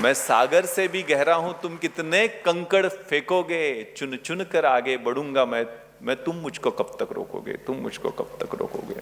मैं सागर से भी गहरा हूं, तुम कितने कंकड़ फेंकोगे, चुन चुन कर आगे बढ़ूंगा मैं तुम मुझको कब तक रोकोगे, तुम मुझको कब तक रोकोगे।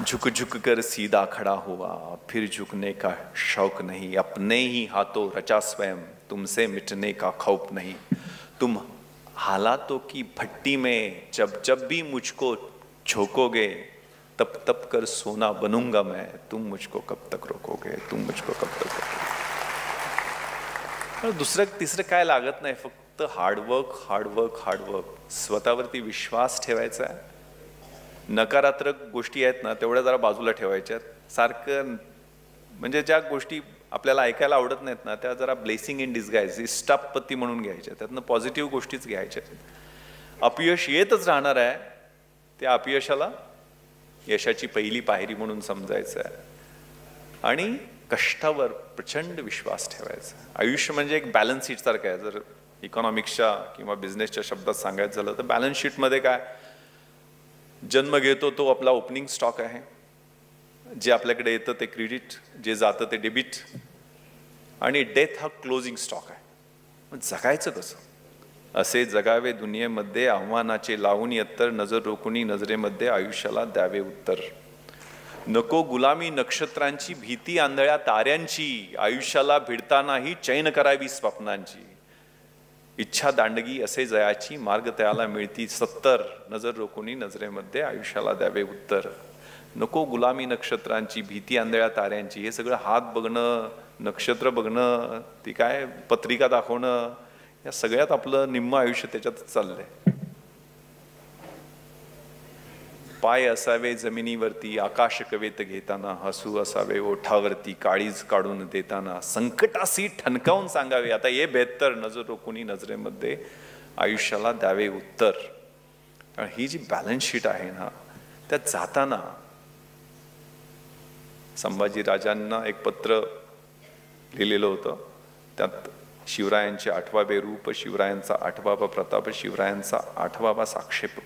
झुक झुक कर सीधा खड़ा हुआ, फिर झुकने का शौक नहीं, अपने ही हाथों रचा स्वयं, तुमसे मिटने का खौफ नहीं। तुम हालातों की भट्टी में जब जब भी मुझको झोंकोगे, तब तब कर सोना बनूंगा मैं, तुम मुझको कब तक रोकोगे, तुम मुझको कब तक रोकोगे। दुसरं तिसरं काय लागत नाही, फक्त हार्डवर्क हार्डवर्क हार्डवर्क, स्वतःवरती विश्वास ठेवायचा आहे। नकारात्मक गोष्टी आहेत ना तेवढ्या जरा बाजूला ठेवायच्या, सारखं म्हणजे ज्या गोष्टी आपल्याला ऐकायला आवडत नाहीत ना त्या जरा ब्लेसिंग इन डिस्गाइज, इष्टापत्ती म्हणून घ्यायच्या, त्यातनं पॉझिटिव्ह गोष्टीच घ्यायच्या। अपयश येतच राहणार आहे, त्या अपयशाला यशाची पहिली पायरी म्हणून समजायचं आहे आणि कष्टावर प्रचंड विश्वास ठेवायचा। आयुष्य म्हणजे एक बॅलन्स शीट सारखं आहे। जर इकॉनॉमिक्सच्या किंवा बिझनेसच्या शब्दात सांगायचं झालं तर बॅलन्स शीटमध्ये काय, जन्म घेतो तो आपला ओपनिंग स्टॉक आहे, जे आपल्याकडे येतं ते क्रेडिट, जे जातं ते डेबिट, आणि डेथ हा क्लोजिंग स्टॉक आहे। मग जगायचं कसं? असे जगावे दुनियेमध्ये, आव्हानाचे लावून यत्तर, नजर रोखुनी नजरेमध्ये आयुष्याला द्यावे उत्तर। नको गुलामी नक्षत्रांची, भीती आंधळ्या ताऱ्यांची, आयुष्याला भिडतानाही चैन करावी स्वप्नांची। इच्छा दांडगी असे जयाची, मार्ग त्याला मिळती 70, नजर रोखुनी नजरेमध्ये आयुष्याला द्यावे उत्तर। नको गुलामी नक्षत्रांची, भीती आंधळ्या ताऱ्यांची, हे सगळं हात बघणं, नक्षत्र बघणं, ती काय पत्रिका दाखवणं, या सगळ्यात आपलं निम्म आयुष्य त्याच्यातच चाललंय। पाय असावे जमिनीवरती, आकाश कवेत घेताना, हसू असावे ओठावरती, काळीज काढून देताना, संकटासी ठणकावून सांगावे आता ये बेहत्तर, नजर रोखुनी नजरेमध्ये आयुष्याला द्यावे उत्तर। ही जी बॅलन्स शीट आहे ना, त्यात जाताना संभाजी राजांना एक पत्र लिहिलेलं होतं, त्यात शिवरायांचे 8वे रूप, शिवरायांचा 8वा प्रताप, शिवरायांचा 8वा साक्षेप,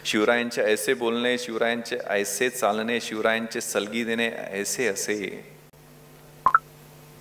शिवरायांचे ऐसे बोलणे, शिवरायांचे ऐसे चालणे, शिवरायांचे सलगी देणे ऐसे असे,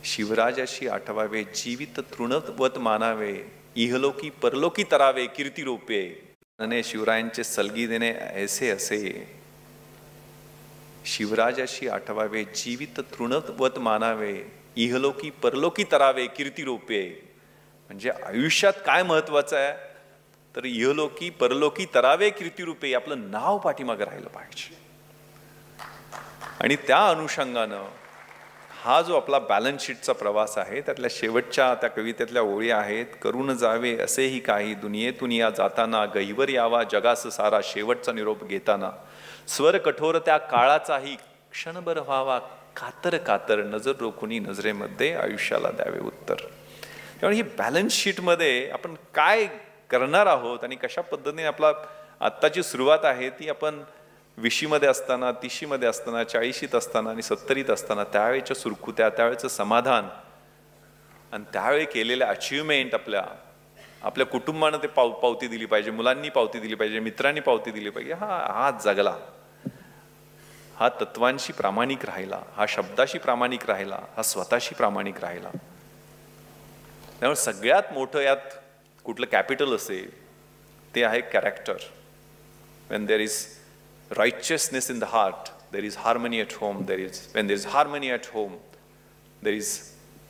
शिवराजाशी आठवावे, जीवित तृणवत मानावे, इहलोकी परलोकी तरावे कीर्ती रूपे, आणि शिवरायांचे सलगी देणे ऐसे असे, शिवराजाशी आठवावे, जीवित तृणवत मानावे, इहलोकी परलोकी तरावे कीर्ती रूपे। म्हणजे आयुष्यात काय महत्वाचं आहे तर इहलोकी परलोकी तरावे कीर्ती रूपे, आपलं नाव पाठीमागे राहिलं पाहिजे। आणि त्या अनुषंगानं हा जो आपला बॅलन्स शीटचा प्रवास आहे, त्यातल्या शेवटच्या त्या कवितेतल्या ओळी आहेत, करून जावे असेही काही, दुनियेतून या जाताना, गहिवर यावा जगास सारा, शेवटचा निरोप घेताना, स्वर कठोर त्या काळाचाही, क्षणभर व्हावा कातर कातर, नजर रोखुनी नजरेमध्ये आयुष्याला द्यावे उत्तर। त्यामुळे ही बॅलन्स शीटमध्ये आपण काय करणार आहोत आणि कशा पद्धतीने आपला आत्ताची सुरुवात आहे ती आपण 20मध्ये असताना, 30मध्ये असताना, 40त असताना आणि 70त असताना, त्यावेळेच्या सुरकुत्या, त्यावेळेचं समाधान आणि त्यावेळी केलेल्या अचिव्हमेंट आपल्या कुटुंबानं ते पावती दिली पाहिजे, मुलांनी पावती दिली पाहिजे, मित्रांनी पावती दिली पाहिजे। हा जगला, हा तत्वांशी प्रामाणिक राहिला, हा शब्दाशी प्रामाणिक राहिला, हा स्वतःशी प्रामाणिक राहिला। त्यामुळे सगळ्यात मोठं यात कुठलं कॅपिटल असेल ते आहे character. when there is righteousness in the heart, there is harmony at home, when there is harmony at home, there is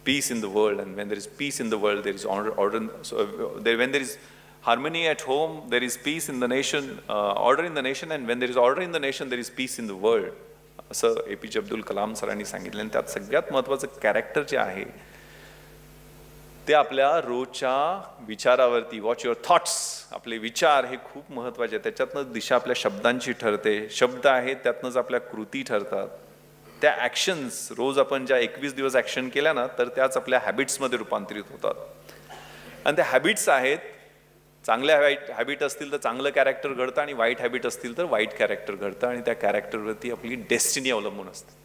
peace in the world, and when there is peace in the world, there is order. So when there is harmony at home, there is peace in the nation, order in the nation, and when there is order in the nation, there is peace in the world. असं APJ Abdul Kalam सरांनी सांगितलं। आणि त्यात सगळ्यात महत्त्वाचं character जे आहे ते आपल्या रोजच्या विचारावरती, वॉच युअर थॉट्स, आपले विचार हे खूप महत्त्वाचे आहेत। त्याच्यातनं दिशा आपल्या शब्दांची ठरते, शब्द आहेत त्यातनंच आपल्या कृती ठरतात, त्या ॲक्शन्स रोज आपण ज्या 21 दिवस ॲक्शन केल्या ना तर त्याच आपल्या हॅबिट्समध्ये रूपांतरित होतात। आणि त्या हॅबिट्स आहेत, चांगल्या हॅबिट असतील तर चांगलं कॅरेक्टर घडतं आणि वाईट हॅबिट असतील तर वाईट कॅरेक्टर घडतं, आणि त्या कॅरेक्टरवरती आपली डेस्टिनी अवलंबून असते।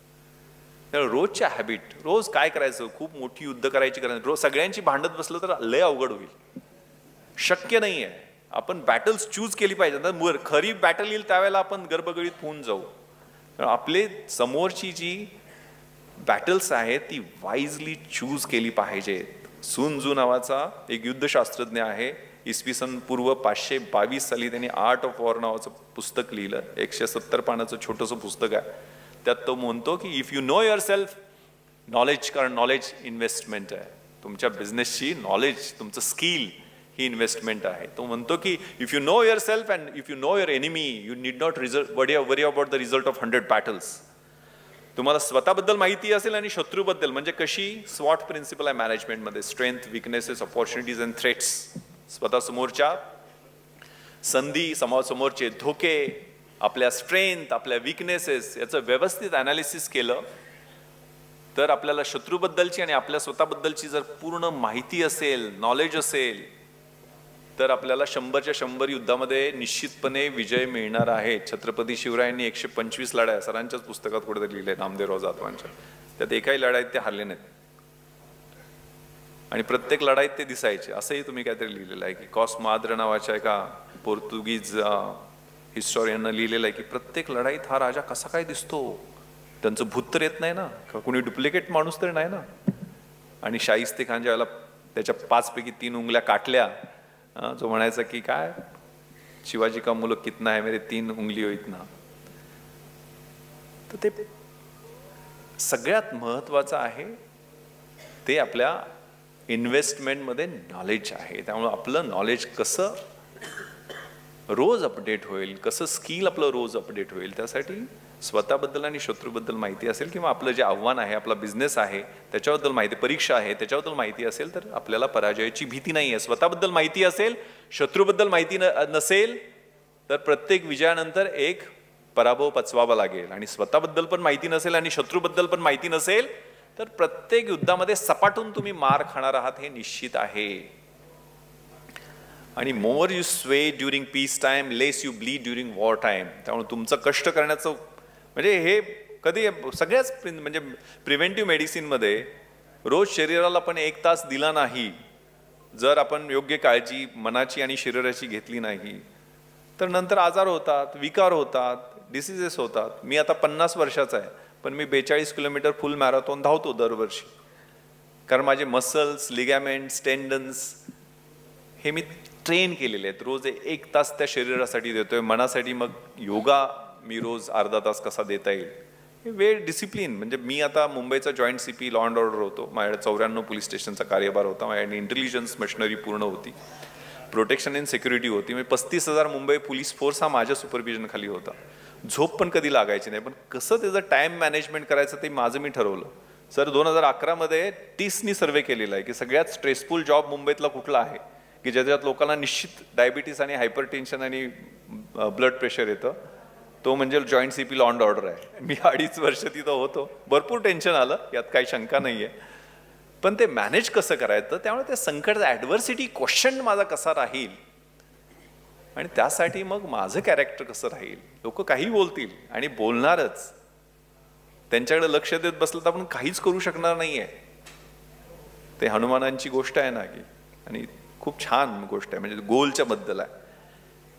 त्यामुळे रोजच्या हॅबिट, रोज काय करायचं, खूप मोठी युद्ध करायची गरज नाही, रोज सगळ्यांची भांडत बसलं तर लय अवघड होईल, शक्य नाही आहे। आपण बॅटल्स चूज केली पाहिजे, खरी बॅटल येईल त्यावेळेला आपण गर्भगडीत होऊन जाऊ। आपले समोरची जी बॅटल्स आहेत ती वाईजली चूज केली पाहिजेत. सुन जू नावाचा एक युद्धशास्त्रज्ञ आहे. इसवी सन पूर्व 522 साली त्यांनी आर्ट ऑफ वॉर नावाचं पुस्तक लिहिलं. 170 पानाचं छोटंसं पुस्तक आहे. त्यात तो म्हणतो की if you know your self knowledge, कारण नॉलेज इन्व्हेस्टमेंट आहे. तुमच्या बिझनेसची नॉलेज, तुमचं स्किल ही इन्व्हेस्टमेंट आहे. तो म्हणतो की if you know your self and if you know your enemy you need not worry about the result of 100 battles. तुम्हाला स्वतःबद्दल माहिती असेल आणि शत्रूबद्दल, म्हणजे कशी स्वॉट प्रिन्सिपल आहे मॅनेजमेंटमध्ये, strength, weaknesses, opportunities and threats. स्वतः समोरच्या संधी, समोरचे धोके, आपल्या स्ट्रेंथ, आपल्या विकनेसेस याचं व्यवस्थित ॲनालिसिस केलं तर आपल्याला शत्रूबद्दलची आणि आपल्या स्वतःबद्दलची जर पूर्ण माहिती असेल, नॉलेज असेल, तर आपल्याला 100च्या 100 युद्धामध्ये निश्चितपणे विजय मिळणार आहे. छत्रपती शिवरायांनी 125 लढाया सरांच्याच पुस्तकात कुठेतरी लिहिले, नामदेवराव जाधवांच्या, त्यात एकाही लढाईत ते हारले नाहीत आणि प्रत्येक लढाईत ते दिसायचे. असंही तुम्ही काहीतरी लिहिलेलं आहे की कॉस माद्र नावाच्या एका पोर्तुगीज हिस्टॉरियननं लिहिलेलं आहे की प्रत्येक लढाईत हा राजा कसा काय दिसतो, त्यांचं भूत तर येत नाही ना, कुणी डुप्लिकेट माणूस तर नाही ना. आणि शाहिस्ते खान ज्यावेळेला त्याच्या 5 पैकी 3 उंगल्या काटल्या, जो म्हणायचा की काय शिवाजी का मुलक कितना है मेरे 3 उंगली हो इतना. तर ते सगळ्यात महत्वाचं आहे ते आपल्या इन्व्हेस्टमेंटमध्ये नॉलेज आहे. त्यामुळे आपलं नॉलेज कसं रोज अपडेट होईल, कसं स्किल आपलं रोज अपडेट होईल, त्यासाठी स्वतःबद्दल आणि शत्रूबद्दल माहिती असेल किंवा आपलं जे आव्हान आहे, आपला बिझनेस आहे त्याच्याबद्दल माहिती, परीक्षा आहे त्याच्याबद्दल माहिती असेल तर आपल्याला पराजयाची भीती नाही आहे. स्वतःबद्दल माहिती असेल, शत्रूबद्दल माहिती नसेल तर प्रत्येक विजयानंतर एक पराभव पचवावा लागेल. आणि स्वतःबद्दल पण माहिती नसेल आणि शत्रूबद्दल पण माहिती नसेल तर प्रत्येक युद्धामध्ये सपाटून तुम्ही मार खाणार आहात हे निश्चित आहे. आणि more you sway during peace time less you bleed during war time. त्यामुळे तुमचं कष्ट करण्याचं म्हणजे हे कधी सगळ्याच म्हणजे प्रिव्हेंटिव्ह मेडिसिनमध्ये रोज शरीराला पण 1 तास दिला नाही, जर आपण योग्य काळजी मनाची आणि शरीराची घेतली नाही तर नंतर आजार होतात, विकार होतात, डिसिजेस होतात. मी आता 50 वर्षाचा आहे पण मी 42 किलोमीटर फुल मॅरेथॉन धावतो दरवर्षी, कारण माझे मसल्स, लिगॅमेंट्स, टेंडन्स हे मी ट्रेन केलेले आहेत. रोज 1 तास त्या शरीरासाठी देतोय. मनासाठी मग योगा मी रोज अर्धा तास कसा देता येईल, हे वेळ डिसिप्लिन. म्हणजे मी आता मुंबईचा joint CP law and order होतो. माझ्याकडे 94 पोलीस स्टेशनचा कार्यभार होता. माझ्याकडे इंटेलिजन्स मशिनरी पूर्ण होती, प्रोटेक्शन अँड सिक्युरिटी होती. म्हणजे 35,000 मुंबई पोलीस फोर्स हा माझ्या सुपरविजन खाली होता. झोप पण कधी लागायची नाही. पण कसं त्याचं टाइम मॅनेजमेंट करायचं ते माझं मी ठरवलं. सर 2011 मध्ये TISनी सर्वे केलेला आहे की सगळ्यात स्ट्रेसफुल जॉब मुंबईतला कुठला आहे की ज्याच्यात लोकांना निश्चित डायबिटीस आणि हायपरटेन्शन आणि ब्लड प्रेशर येतं, तो म्हणजे joint CP law and order आहे. मी 2.5 वर्ष तिथं होतो. भरपूर टेन्शन आलं, यात काही शंका नाही आहे. पण ते मॅनेज कसं करायचं, त्यामुळे ते संकट, ॲडव्हर्सिटी क्वेश्चन माझा कसा राहील आणि त्यासाठी मग माझं कॅरेक्टर कसं राहील. लोक काही बोलतील आणि बोलणारच, त्यांच्याकडे लक्ष देत बसलं तर आपण काहीच करू शकणार नाही आहे. ते हनुमानांची गोष्ट आहे ना की, आणि खूप छान गोष्ट आहे, म्हणजे गोलच्या बद्दल आहे.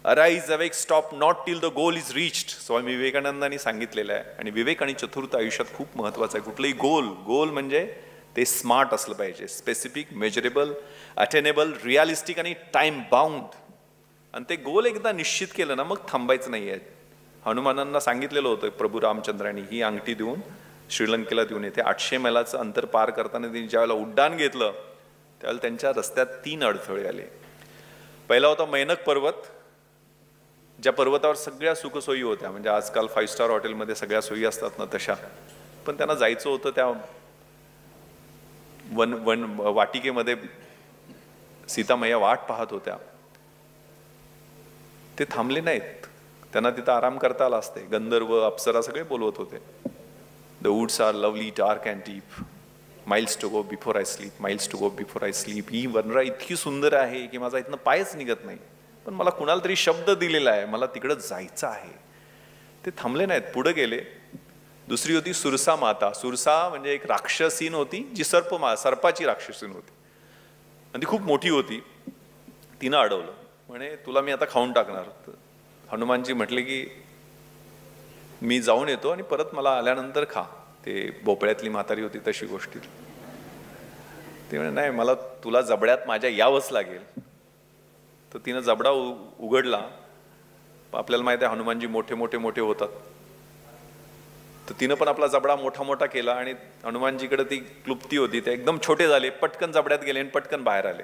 Arise awake stop not till the goal is reached, Swami विवेकानंदांनी सांगितलेलं आहे. आणि विवेक आणि चतुर्थ आयुष्यात खूप महत्वाचं आहे. कुठलंही गोल म्हणजे ते स्मार्ट असलं पाहिजे, स्पेसिफिक, मेजरेबल, अटेनेबल, रिअलिस्टिक आणि टाइम बाउंड. आणि ते गोल एकदा निश्चित केलं ना मग थांबायचं नाही आहे. हनुमानांना सांगितलेलं होतं प्रभू रामचंद्रांनी ही अंगठी देऊन श्रीलंकेला देऊन येते. 800 मैलाचं अंतर पार करताना त्यांनी ज्यावेळेला उड्डाण घेतलं त्यावेळेला त्यांच्या रस्त्यात 3 अडथळे आले. पहिला होता मैनक पर्वत, ज्या पर्वतावर सगळ्या सुखसोयी होत्या, म्हणजे आजकाल 5 स्टार हॉटेलमध्ये सगळ्या सोयी असतात ना तशा. पण त्यांना जायचं होतं त्या वाटिकेमध्ये, सीतामैया वाट पाहत होत्या. ते थांबले नाहीत, त्यांना तिथं आराम करता आला असते. गंधर्व, अप्सरा सगळे बोलवत होते. The woods are lovely, dark and deep, miles to go before I sleep, miles to go before I sleep. ही वनरा इतकी सुंदर आहे की माझा इथनं पायच निघत नाही, पण मला कुणाला तरी शब्द दिलेला आहे, मला तिकडं जायचं आहे. ते थांबले नाहीत, पुढे गेले. दुसरी होती सुरसा माता. सुरसा म्हणजे एक राक्षसीन होती, जी सर्पाची राक्षसीन होती आणि ती खूप मोठी होती. तिनं अडवलं, म्हणे तुला मी आता खाऊन टाकणार. हनुमानजी म्हटले की मी जाऊन येतो आणि परत मला आल्यानंतर खा. ते भोपळ्यातली म्हातारी होती तशी गोष्टी. ते म्हणे नाही मला तुला जबड्यात माझ्या यावंच लागेल. तर तिनं जबडा उघडला. आपल्याला माहिती आहे हनुमानजी मोठे मोठे मोठे होतात. तर तिनं पण आपला जबडा मोठा मोठा केला आणि हनुमानजीकडे ती क्लुप्ती होती, ते एकदम छोटे झाले, पटकन जबड्यात गेले आणि पटकन बाहेर आले.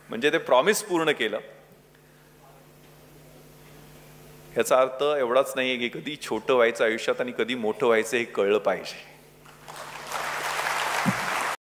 म्हणजे ते प्रॉमिस पूर्ण केलं. याचा अर्थ एवढाच नाहीये की कधी छोटं व्हायचं आयुष्यात आणि कधी मोठं व्हायचं हे कळलं पाहिजे.